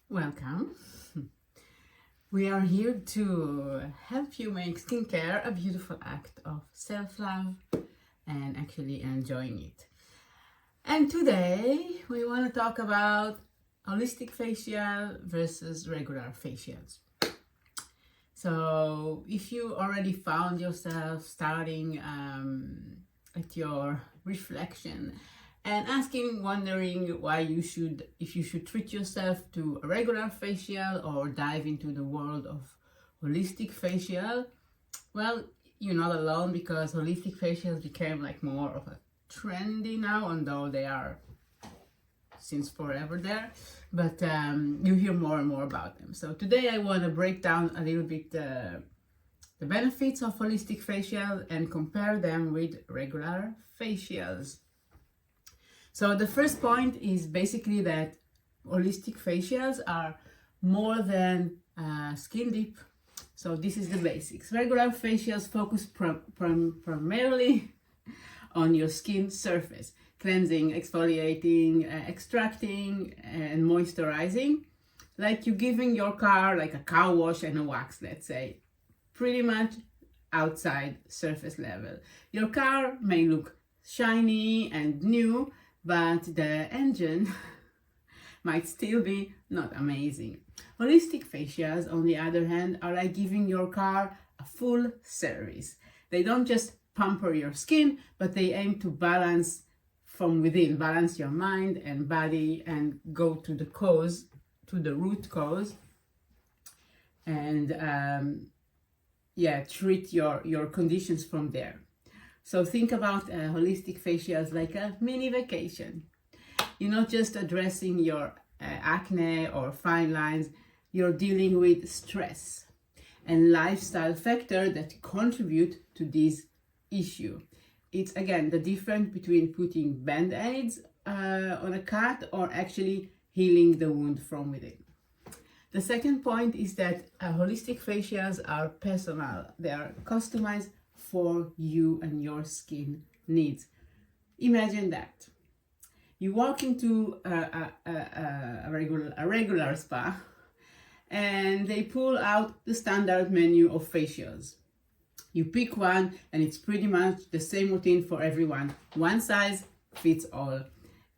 Welcome. We are here to help you make skincare a beautiful act of self-love and actually enjoying it. And today we want to talk about holistic facial versus regular facials. So if you already found yourself starting at your reflection and wondering if you should treat yourself to a regular facial or dive into the world of holistic facial, well, you're not alone, because holistic facials became like more of a trendy now, although they are since forever there, but you hear more and more about them. So today I want to break down a little bit the benefits of holistic facial and compare them with regular facials. So the first point is basically that holistic facials are more than skin deep. So this is the basics. Regular facials focus primarily on your skin surface, cleansing, exfoliating, extracting, and moisturizing, like you're giving your car like a car wash and a wax, let's say, pretty much outside surface level. Your car may look shiny and new, but the engine might still be not amazing. Holistic facials, on the other hand, are like giving your car a full service. They don't just pamper your skin, but they aim to balance from within, balance your mind and body, and go to the cause, to the root cause, and treat your conditions from there. So think about holistic facials like a mini vacation. You're not just addressing your acne or fine lines, you're dealing with stress and lifestyle factors that contribute to this issue. It's again the difference between putting band-aids on a cut or actually healing the wound from within. The second point is that holistic facials are personal. They are customized for you and your skin needs. Imagine that. You walk into a regular spa and they pull out the standard menu of facials. You pick one and it's pretty much the same routine for everyone. One size fits all.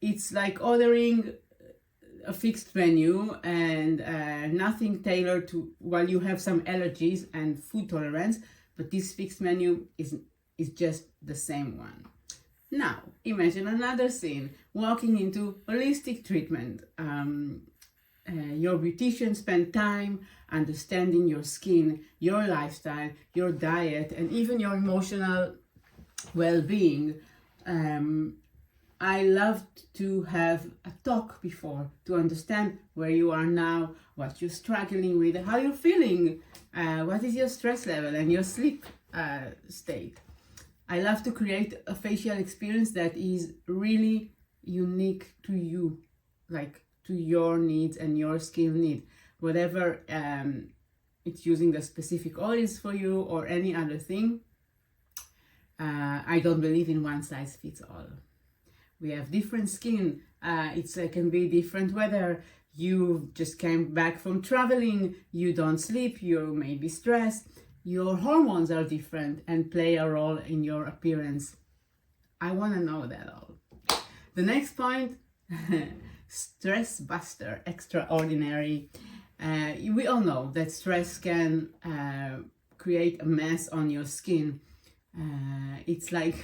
It's like ordering a fixed menu and nothing tailored to, while you have some allergies and food tolerance, but this fixed menu is just the same one. Now, imagine another scene, walking into holistic treatment. Your beautician spent time understanding your skin, your lifestyle, your diet, and even your emotional well-being. I loved to have a talk before to understand where you are now, what you're struggling with, how you're feeling, what is your stress level and your sleep state. I love to create a facial experience that is really unique to you, like to your needs and your skin need, whatever it's using the specific oils for you or any other thing. I don't believe in one size fits all. We have different skin. It can be different weather. You just came back from traveling. You don't sleep. You may be stressed. Your hormones are different and play a role in your appearance. I want to know that all. The next point, stress buster, extraordinary. We all know that stress can create a mess on your skin. It's like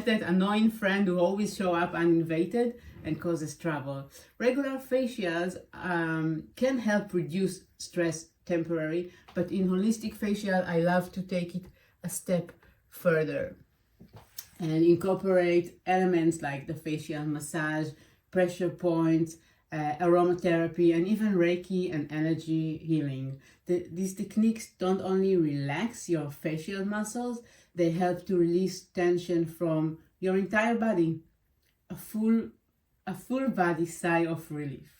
that annoying friend who always show up uninvited and causes trouble. Regular facials can help reduce stress temporary, but in holistic facial, I love to take it a step further and incorporate elements like the facial massage, pressure points, aromatherapy, and even Reiki and energy healing. These techniques don't only relax your facial muscles, they help to release tension from your entire body. A full body sigh of relief.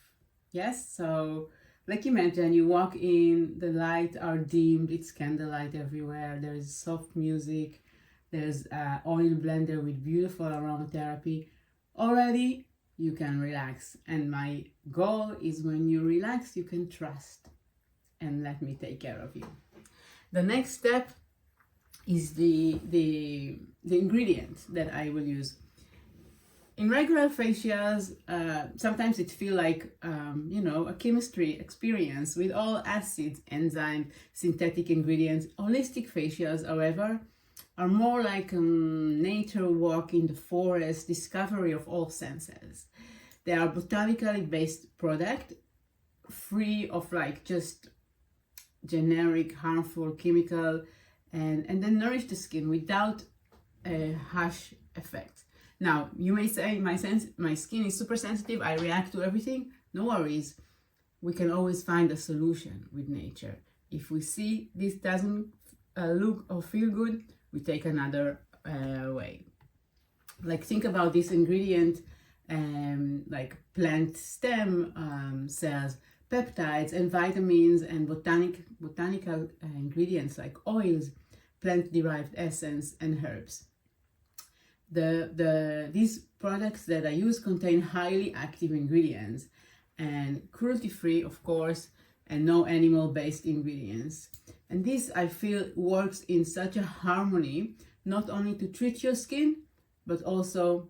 Yes, so like imagine you walk in, the lights are dimmed, it's candlelight everywhere, there's soft music, there's oil blender with beautiful aromatherapy. Already you can relax. And my goal is when you relax, you can trust and let me take care of you. The next step is the ingredient that I will use. In regular facials, sometimes it feels like, a chemistry experience with all acids, enzymes, synthetic ingredients. Holistic facials, however, are more like nature walk in the forest, discovery of all senses. They are botanically based product, free of like just generic harmful chemical, and then nourish the skin without a harsh effect. Now, you may say my skin is super sensitive, I react to everything. No worries. We can always find a solution with nature. If we see this doesn't look or feel good, we take another way. Like, think about this ingredient, like plant stem cells, peptides and vitamins, and botanical ingredients like oils, plant-derived essence, and herbs. These products that I use contain highly active ingredients and cruelty-free, of course, and no animal-based ingredients. And this, I feel, works in such a harmony, not only to treat your skin, but also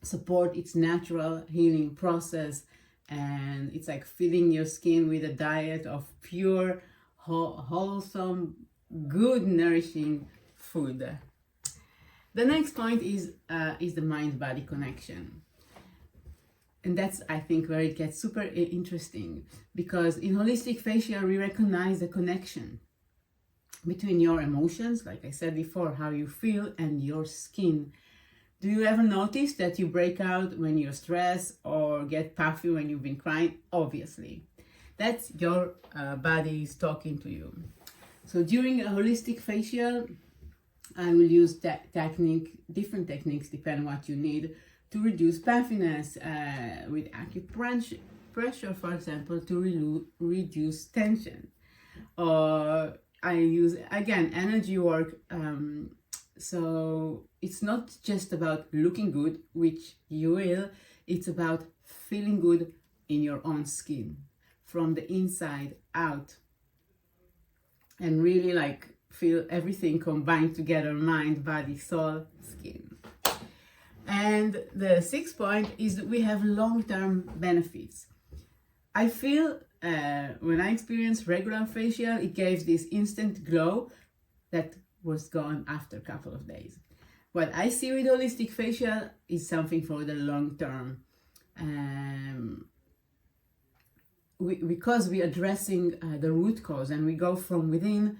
support its natural healing process. And it's like filling your skin with a diet of pure, wholesome, good, nourishing food. The next point is the mind-body connection. And that's, I think, where it gets super interesting, because in holistic facial, we recognize the connection between your emotions, like I said before, how you feel, and your skin. Do you ever notice that you break out when you're stressed or get puffy when you've been crying? Obviously. That's your body is talking to you. So during a holistic facial, I will use different techniques, depending on what you need, to reduce puffiness with acupressure, for example, to reduce tension. Or I use, again, energy work. So it's not just about looking good, which you will, it's about feeling good in your own skin, from the inside out. And really like feel everything combined together, mind, body, soul, skin. And the sixth point is that we have long-term benefits. I feel when I experienced regular facial, it gave this instant glow that was gone after a couple of days. What I see with holistic facial is something for the long term. Because we're addressing the root cause and we go from within,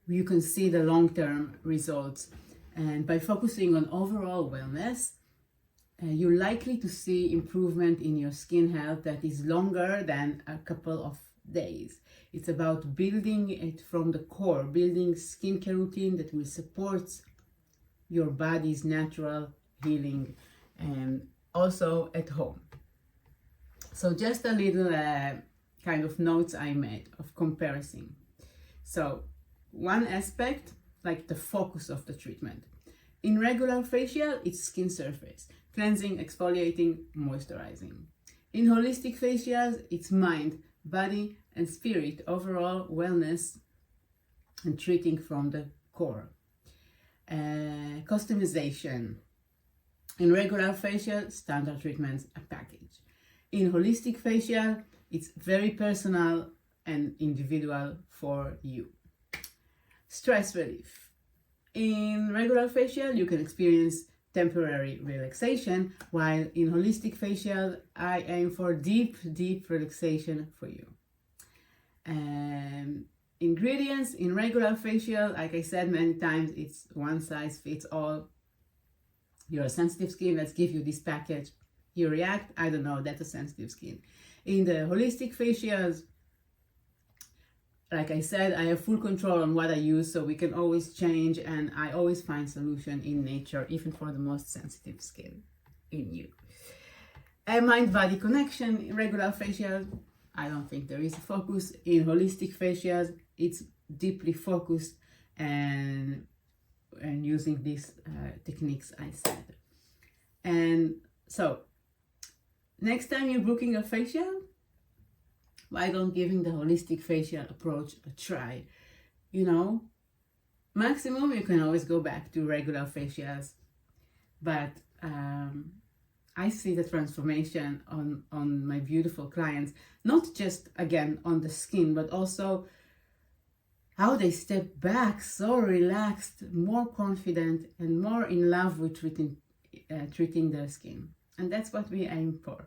you can see the long-term results. And by focusing on overall wellness, you're likely to see improvement in your skin health that is longer than a couple of days. It's about building it from the core, building skincare routine that will support your body's natural healing, and also at home. So just a little kind of notes I made of comparison. So one aspect, like the focus of the treatment. In regular facial, it's skin surface, cleansing, exfoliating, moisturizing. In holistic facials, it's mind, body, and spirit, overall wellness, and treating from the core. Customization. In regular facial, standard treatments, a package. In holistic facial, it's very personal and individual for you. Stress relief. In regular facial, you can experience temporary relaxation, while in holistic facial, I aim for deep, deep relaxation for you. Ingredients in regular facial, like I said many times, it's one size fits all. You're a sensitive skin, let's give you this package. You react, I don't know, that's a sensitive skin. In the holistic facials, like I said, I have full control on what I use, so we can always change, and I always find solution in nature, even for the most sensitive skin in you. And mind-body connection in regular facial, I don't think there is a focus. In holistic facials, it's deeply focused and using these techniques I said. And so next time you're booking a facial, why don't giving the holistic facial approach a try? You know, maximum you can always go back to regular facials, but I see the transformation on my beautiful clients, not just again on the skin, but also how they step back so relaxed, more confident, and more in love with treating their skin. And that's what we aim for.